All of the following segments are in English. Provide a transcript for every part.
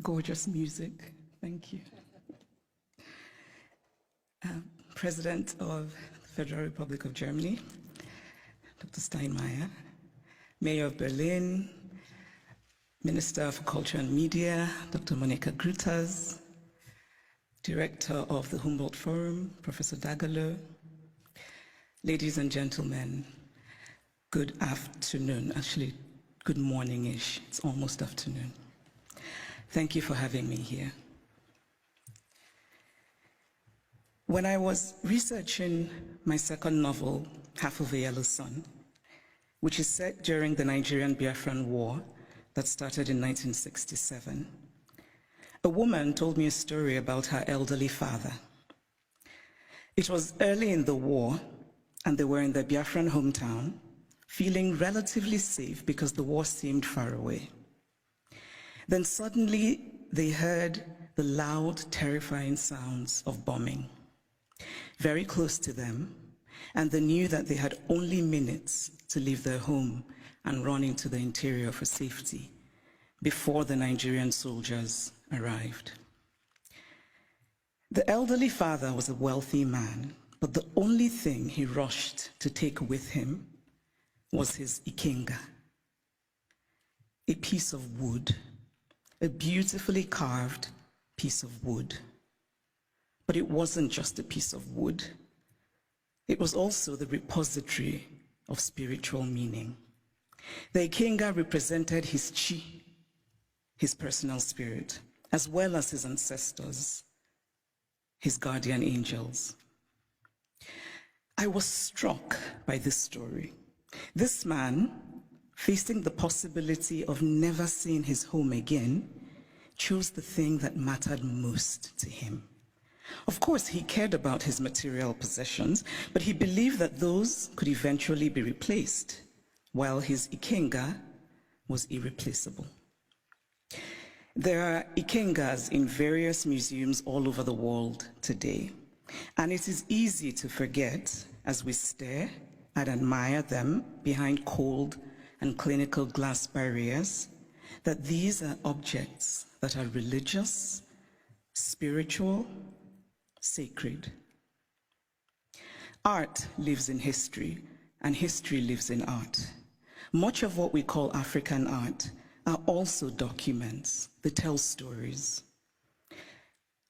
Gorgeous music. Thank you. President of the Federal Republic of Germany, Dr. Steinmeier, Mayor of Berlin, Minister for Culture and Media, Dr. Monica Grütters, Director of the Humboldt Forum, Professor Dagalo, ladies and gentlemen, good afternoon. Actually, good morning-ish. It's almost afternoon. Thank you for having me here. When I was researching my second novel, Half of a Yellow Sun, which is set during the Nigerian-Biafran War that started in 1967, a woman told me a story about her elderly father. It was early in the war, and they were in their Biafran hometown, feeling relatively safe because the war seemed far away. Then suddenly they heard the loud, terrifying sounds of bombing very close to them, and they knew that they had only minutes to leave their home and run into the interior for safety before the Nigerian soldiers arrived. The elderly father was a wealthy man, but the only thing he rushed to take with him was his ikenga, a piece of wood, a beautifully carved piece of wood. But it wasn't just a piece of wood. It was also the repository of spiritual meaning. The ikenga represented his chi, his personal spirit, as well as his ancestors, his guardian angels. I was struck by this story. This man, facing the possibility of never seeing his home again, chose the thing that mattered most to him. Of course, he cared about his material possessions, but he believed that those could eventually be replaced, while his ikenga was irreplaceable. There are ikengas in various museums all over the world today, and it is easy to forget as we stare and admire them behind cold and clinical glass barriers that these are objects that are religious, spiritual, sacred. Art lives in history, and history lives in art. Much of what we call African art are also documents that tell stories.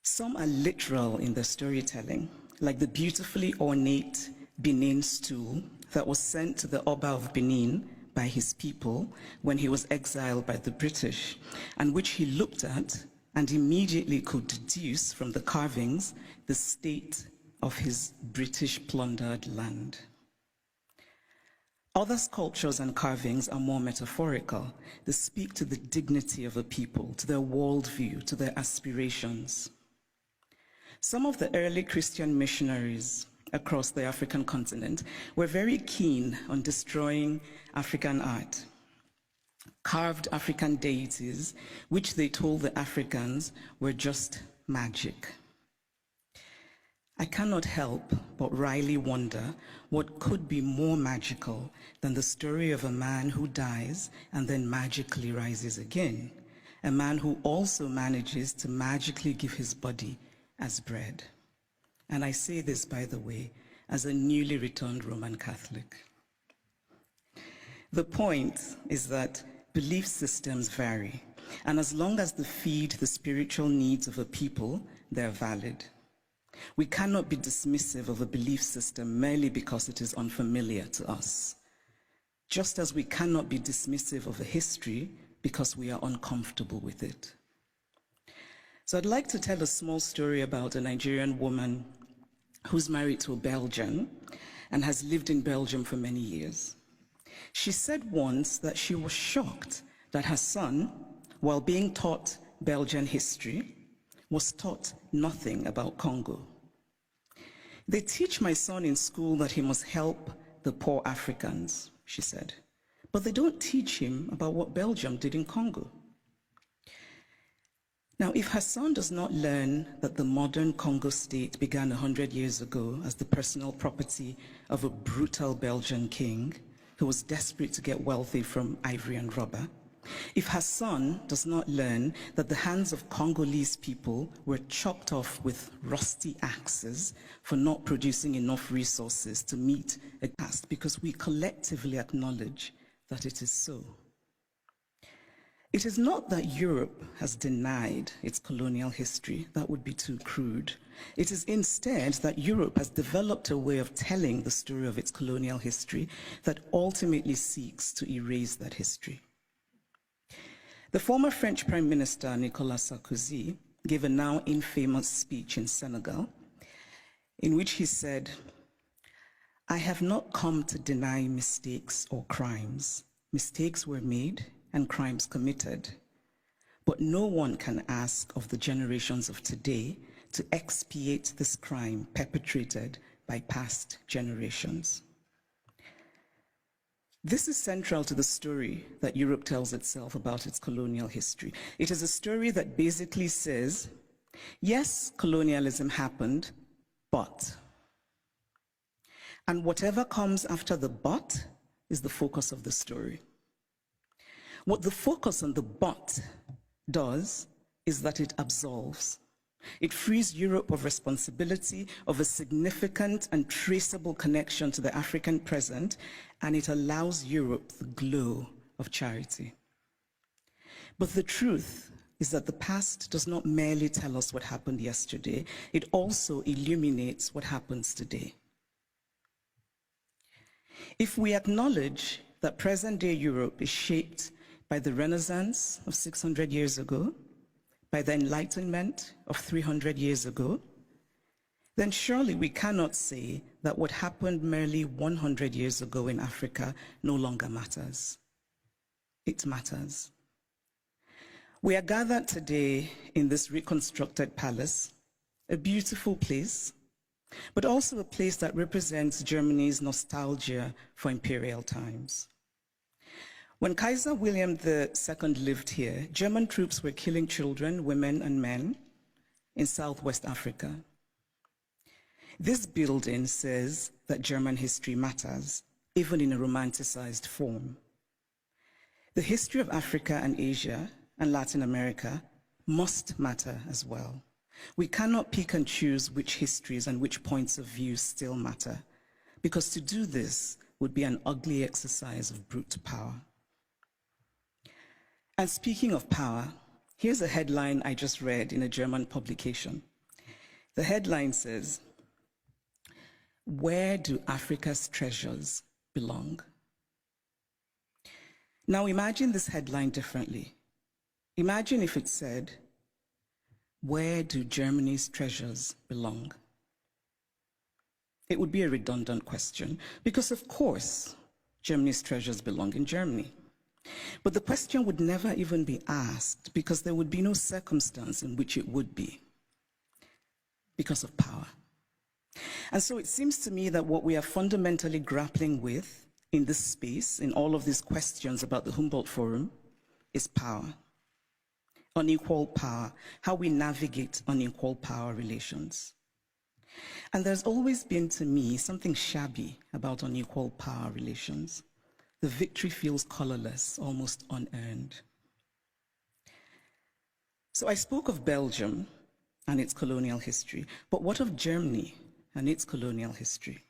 Some are literal in their storytelling, like the beautifully ornate Benin stool that was sent to the Oba of Benin by his people when he was exiled by the British, and which he looked at and immediately could deduce from the carvings the state of his British plundered land. Other sculptures and carvings are more metaphorical. They speak to the dignity of a people, to their worldview, to their aspirations. Some of the early Christian missionaries across the African continent were very keen on destroying African art. Carved African deities, which they told the Africans were just magic. I cannot help but wryly wonder what could be more magical than the story of a man who dies and then magically rises again, a man who also manages to magically give his body as bread. And I say this, by the way, as a newly returned Roman Catholic. The point is that belief systems vary, and as long as they feed the spiritual needs of a people, they're valid. We cannot be dismissive of a belief system merely because it is unfamiliar to us, just as we cannot be dismissive of a history because we are uncomfortable with it. So I'd like to tell a small story about a Nigerian woman who's married to a Belgian and has lived in Belgium for many years. She said once that she was shocked that her son, while being taught Belgian history, was taught nothing about Congo. They teach my son in school that he must help the poor Africans, she said, but they don't teach him about what Belgium did in Congo. Now, if her son does not learn that the modern Congo state began 100 years ago as the personal property of a brutal Belgian king who was desperate to get wealthy from ivory and rubber, If Hassan does not learn that the hands of Congolese people were chopped off with rusty axes for not producing enough resources to meet a task, because we collectively acknowledge that it is so. It is not that Europe has denied its colonial history. That would be too crude. It is instead that Europe has developed a way of telling the story of its colonial history that ultimately seeks to erase that history. The former French Prime Minister, Nicolas Sarkozy, gave a now infamous speech in Senegal, in which he said, "I have not come to deny mistakes or crimes. Mistakes were made and crimes committed. But no one can ask of the generations of today to expiate this crime perpetrated by past generations." This is central to the story that Europe tells itself about its colonial history. It is a story that basically says, yes, colonialism happened, but. And whatever comes after the but is the focus of the story. What the focus on the but does is that it absolves. It frees Europe of responsibility, of a significant and traceable connection to the African present, and it allows Europe the glow of charity. But the truth is that the past does not merely tell us what happened yesterday, it also illuminates what happens today. If we acknowledge that present-day Europe is shaped by the Renaissance of 600 years ago, by the Enlightenment of 300 years ago, then surely we cannot say that what happened merely 100 years ago in Africa no longer matters. It matters. We are gathered today in this reconstructed palace, a beautiful place, but also a place that represents Germany's nostalgia for imperial times. When Kaiser William II lived here, German troops were killing children, women, and men in Southwest Africa. This building says that German history matters, even in a romanticized form. The history of Africa and Asia and Latin America must matter as well. We cannot pick and choose which histories and which points of view still matter, because to do this would be an ugly exercise of brute power. And speaking of power, here's a headline I just read in a German publication. The headline says, "Where do Africa's treasures belong?" Now imagine this headline differently. Imagine if it said, "Where do Germany's treasures belong?" It would be a redundant question, because of course, Germany's treasures belong in Germany. But the question would never even be asked, because there would be no circumstance in which it would be, because of power. And so it seems to me that what we are fundamentally grappling with in this space, in all of these questions about the Humboldt Forum, is power. Unequal power, how we navigate unequal power relations. And there's always been, to me, something shabby about unequal power relations. The victory feels colorless, almost unearned. So I spoke of Belgium and its colonial history, but what of Germany and its colonial history?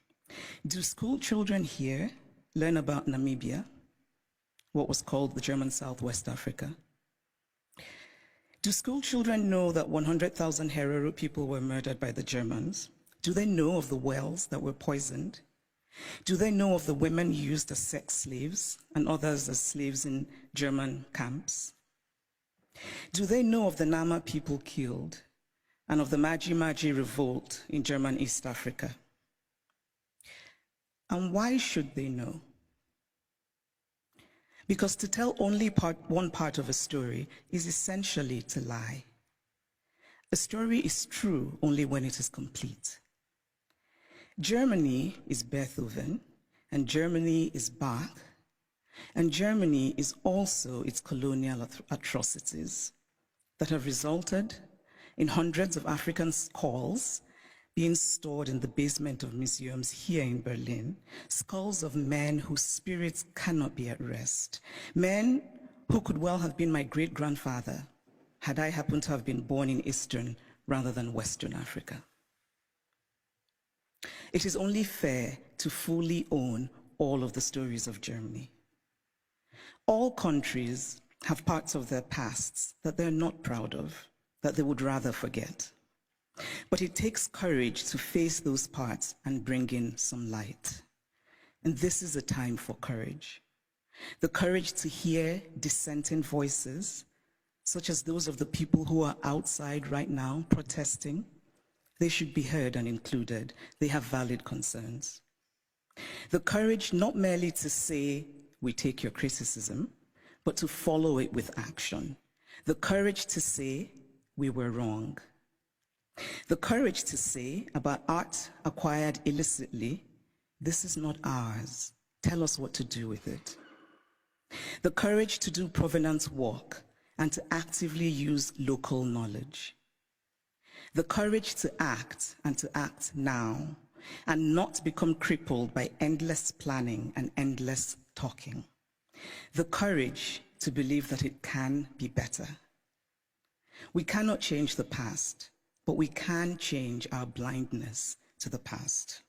Do school children here learn about Namibia, what was called the German Southwest Africa? Do school children know that 100,000 Herero people were murdered by the Germans? Do they know of the wells that were poisoned? Do they know of the women used as sex slaves and others as slaves in German camps? Do they know of the Nama people killed and of the Maji Maji revolt in German East Africa? And why should they know? Because to tell only one part of a story is essentially to lie. A story is true only when it is complete. Germany is Beethoven, and Germany is Bach, and Germany is also its colonial atrocities that have resulted in hundreds of African skulls being stored in the basement of museums here in Berlin, skulls of men whose spirits cannot be at rest, men who could well have been my great-grandfather had I happened to have been born in Eastern rather than Western Africa. It is only fair to fully own all of the stories of Germany. All countries have parts of their pasts that they're not proud of, that they would rather forget. But it takes courage to face those parts and bring in some light. And this is a time for courage. The courage to hear dissenting voices, such as those of the people who are outside right now protesting. They should be heard and included. They have valid concerns. The courage not merely to say, we take your criticism, but to follow it with action. The courage to say, we were wrong. The courage to say about art acquired illicitly, this is not ours. Tell us what to do with it. The courage to do provenance work and to actively use local knowledge. The courage to act and to act now and not become crippled by endless planning and endless talking. The courage to believe that it can be better. We cannot change the past, but we can change our blindness to the past.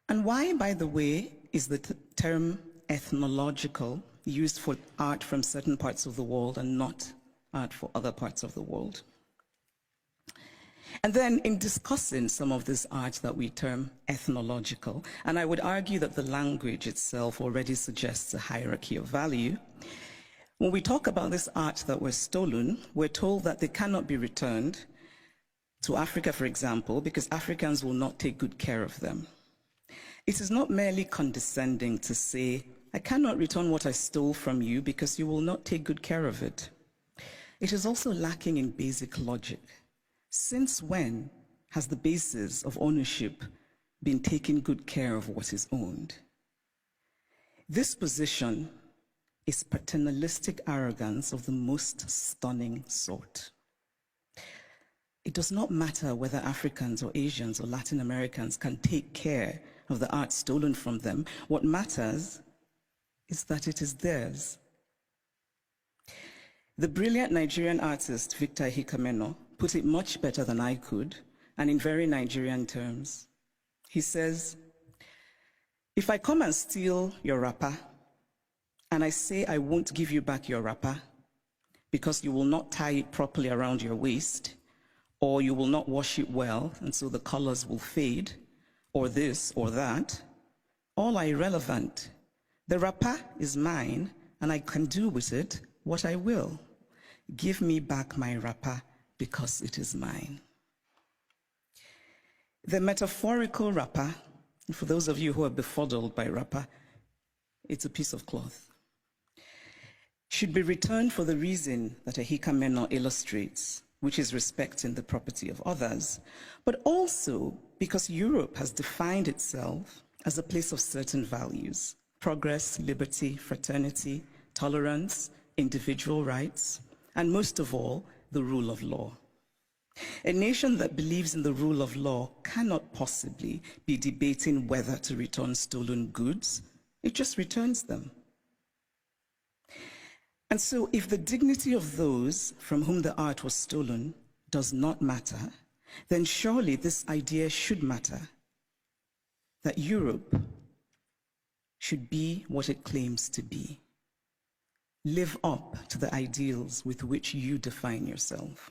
And why, by the way, is the term ethnological used for art from certain parts of the world and not art for other parts of the world? And then in discussing some of this art that we term ethnological, and I would argue that the language itself already suggests a hierarchy of value, when we talk about this art that was stolen, we're told that they cannot be returned to Africa, for example, because Africans will not take good care of them. It is not merely condescending to say, I cannot return what I stole from you because you will not take good care of it. It is also lacking in basic logic. Since when has the basis of ownership been taking good care of what is owned? This position is paternalistic arrogance of the most stunning sort. It does not matter whether Africans or Asians or Latin Americans can take care of the art stolen from them. What matters is that it is theirs. The brilliant Nigerian artist Victor Hikameno put it much better than I could, and in very Nigerian terms. He says, if I come and steal your wrapper, and I say I won't give you back your wrapper because you will not tie it properly around your waist, or you will not wash it well, and so the colors will fade, or this or that, all are irrelevant. The wrapper is mine, and I can do with it what I will. Give me back my wrapper because it is mine. The metaphorical wrapper, for those of you who are befuddled by wrapper, it's a piece of cloth, should be returned for the reason that Hikameno illustrates, which is respecting the property of others, but also because Europe has defined itself as a place of certain values: progress, liberty, fraternity, tolerance, individual rights, and most of all, the rule of law. A nation that believes in the rule of law cannot possibly be debating whether to return stolen goods. It just returns them. And so if the dignity of those from whom the art was stolen does not matter, then surely this idea should matter, that Europe should be what it claims to be. Live up to the ideals with which you define yourself.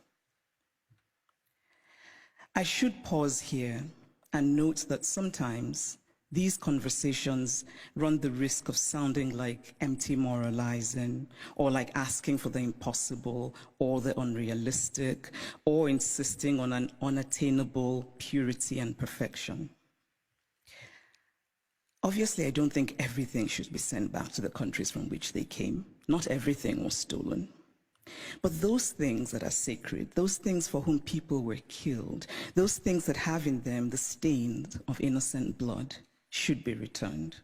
I should pause here and note that sometimes these conversations run the risk of sounding like empty moralizing, or like asking for the impossible or the unrealistic, or insisting on an unattainable purity and perfection. Obviously, I don't think everything should be sent back to the countries from which they came. Not everything was stolen. But those things that are sacred, those things for whom people were killed, those things that have in them the stains of innocent blood, should be returned.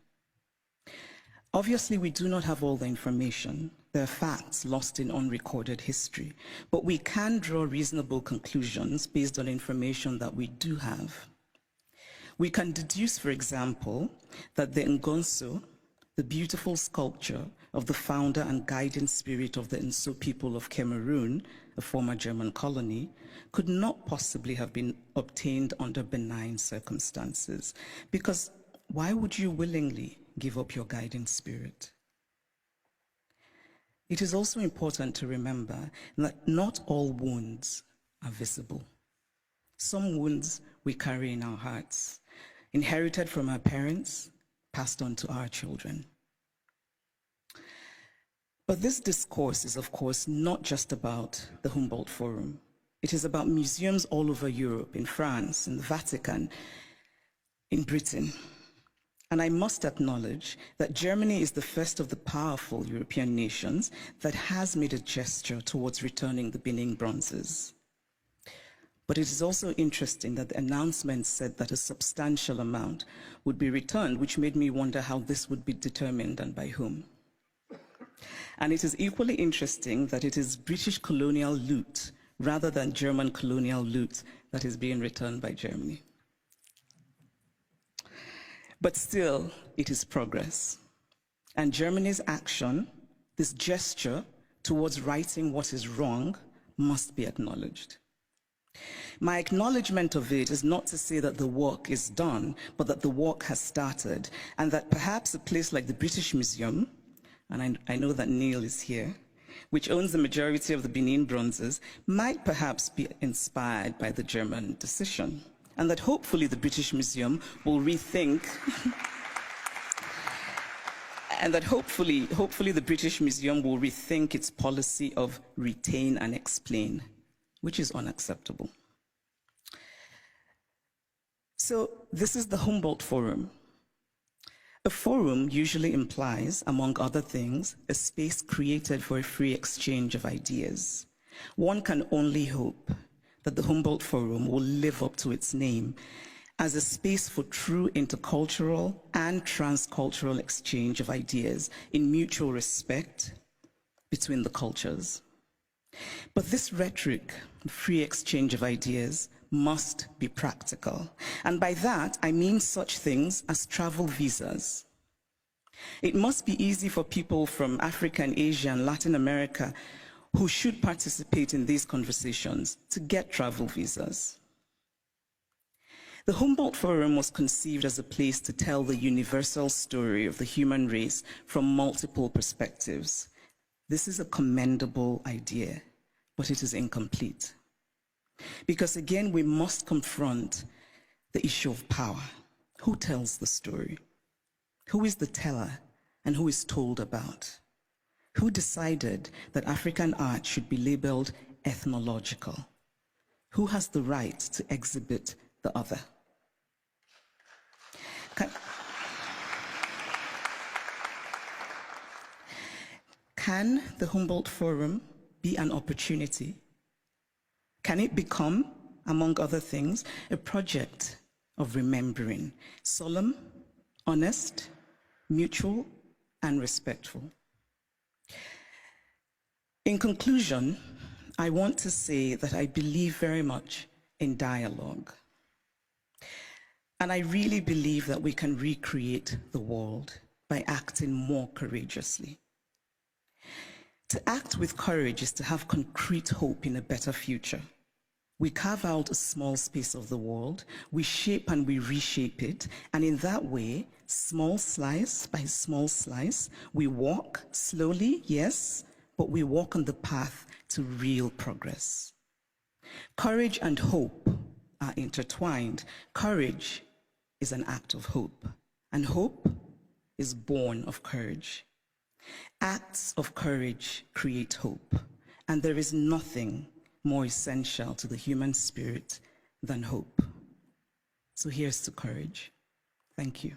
Obviously, we do not have all the information. There are facts lost in unrecorded history, but we can draw reasonable conclusions based on information that we do have. We can deduce, for example, that the Ngonso, the beautiful sculpture of the founder and guiding spirit of the Nso people of Cameroon, a former German colony, could not possibly have been obtained under benign circumstances. Because why would you willingly give up your guiding spirit? It is also important to remember that not all wounds are visible. Some wounds we carry in our hearts, inherited from our parents, passed on to our children. But this discourse is, of course, not just about the Humboldt Forum. It is about museums all over Europe, in France, in the Vatican, in Britain. And I must acknowledge that Germany is the first of the powerful European nations that has made a gesture towards returning the Benin bronzes. But it is also interesting that the announcement said that a substantial amount would be returned, which made me wonder how this would be determined and by whom. And it is equally interesting that it is British colonial loot rather than German colonial loot that is being returned by Germany. But still, it is progress. And Germany's action, this gesture towards righting what is wrong, must be acknowledged. My acknowledgement of it is not to say that the work is done, but that the work has started, and that perhaps a place like the British Museum, and I know that Neil is here, which owns the majority of the Benin bronzes, might perhaps be inspired by the German decision, and that hopefully the British Museum will rethink and that hopefully the British Museum will rethink its policy of retain and explain, which is unacceptable. So this is the Humboldt Forum. A forum usually implies, among other things, a space created for a free exchange of ideas. One can only hope that the Humboldt Forum will live up to its name as a space for true intercultural and transcultural exchange of ideas in mutual respect between the cultures. But this rhetoric, free exchange of ideas, must be practical. And by that, I mean such things as travel visas. It must be easy for people from Africa and Asia and Latin America who should participate in these conversations to get travel visas. The Humboldt Forum was conceived as a place to tell the universal story of the human race from multiple perspectives. This is a commendable idea, but it is incomplete. Because again, we must confront the issue of power. Who tells the story? Who is the teller and who is told about? Who decided that African art should be labeled ethnological? Who has the right to exhibit the other? Can the Humboldt Forum be an opportunity? Can it become, among other things, a project of remembering, solemn, honest, mutual, and respectful? In conclusion, I want to say that I believe very much in dialogue. And I really believe that we can recreate the world by acting more courageously. To act with courage is to have concrete hope in a better future. We carve out a small space of the world, we shape and we reshape it, and in that way, small slice by small slice, we walk slowly, yes, but we walk on the path to real progress. Courage and hope are intertwined. Courage is an act of hope, and hope is born of courage. Acts of courage create hope, and there is nothing more essential to the human spirit than hope. So here's to courage. Thank you.